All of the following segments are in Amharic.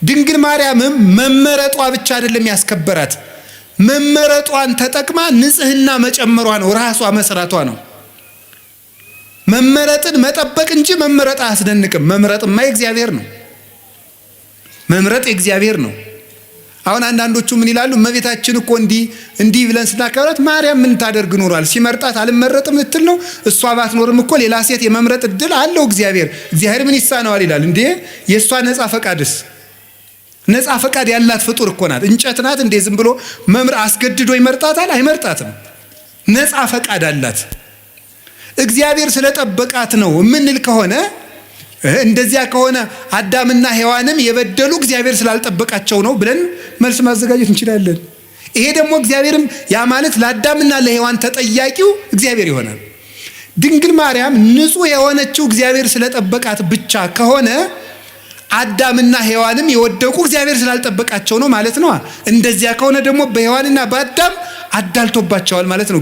ድንግል ማርያምም መመረጧ ብቻ አይደለም ያስከበራት፣ መመረጧን ተጠቅማ ንጽህና መጨመሯ ነው ራሷ መስራቷ ነው። መመረጥን መጠበቅ እንጂ መመረጥ አያስደንቅም። መምረጥማ የእግዚአብሔር ነው። መምረጥ የእግዚአብሔር ነው። አሁን አንዳንዶቹ ምን ይላሉ? እመቤታችን እኮ እንዲህ ብለን ስናከብራት ማርያም ምን ታደርግ ኖሯል? ሲመርጣት አልመረጥም ልትል ነው? እሷ ባትኖርም እኮ ሌላ ሴት የመምረጥ እድል አለው እግዚአብሔር ምን ይሳነዋል ይላል። እንዴ የእሷ ነፃ ፈቃድስ? ነፃ ፈቃድ ያላት ፍጡር እኮ ናት። እንጨት ናት እንዴ ዝም ብሎ አስገድዶ ይመርጣታል? አይመርጣትም። ነፃ ፈቃድ አላት። እግዚአብሔር ስለጠበቃት ነው የምንል ከሆነ እንደዚያ ከሆነ አዳምና ሔዋንም የበደሉ እግዚአብሔር ስላልጠበቃቸው ነው ብለን መልስ ማዘጋጀት እንችላለን። ይሄ ደግሞ እግዚአብሔርም ያ ማለት ለአዳምና ለሔዋን ተጠያቂው እግዚአብሔር ይሆናል። ድንግል ማርያም ንጹህ የሆነችው እግዚአብሔር ስለጠበቃት ብቻ ከሆነ አዳምና ሔዋንም የወደቁ እግዚአብሔር ስላልጠበቃቸው ነው ማለት ነው። እንደዚያ ከሆነ ደግሞ በሔዋንና በአዳም አዳልቶባቸዋል ማለት ነው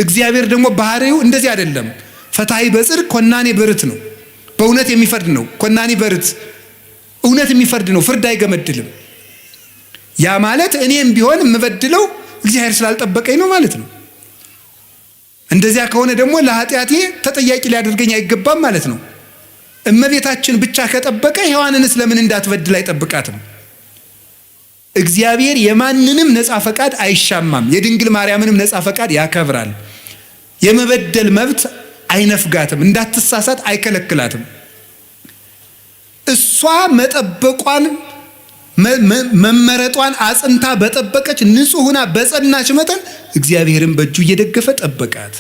እግዚአብሔር ደግሞ ባህሪው እንደዚህ አይደለም። ፈታሒ በጽድቅ ኮናኔ በርት ነው። በእውነት የሚፈርድ ነው። ኮናኔ በርት እውነት የሚፈርድ ነው። ፍርድ አይገመድልም። ያ ማለት እኔም ቢሆን የምበድለው እግዚአብሔር ስላልጠበቀኝ ነው ማለት ነው። እንደዚያ ከሆነ ደግሞ ለኃጢአቴ ተጠያቂ ሊያደርገኝ አይገባም ማለት ነው። እመቤታችን ብቻ ከጠበቀ ሔዋንንስ ለምን እንዳትበድል አይጠብቃትም? እግዚአብሔር የማንንም ነፃ ፈቃድ አይሻማም። የድንግል ማርያምንም ነፃ ፈቃድ ያከብራል። የመበደል መብት አይነፍጋትም። እንዳትሳሳት አይከለክላትም። እሷ መጠበቋን መመረጧን አጽንታ በጠበቀች ንጹህ ሆና በጸናች መጠን እግዚአብሔርን በእጁ እየደገፈ ጠበቃት።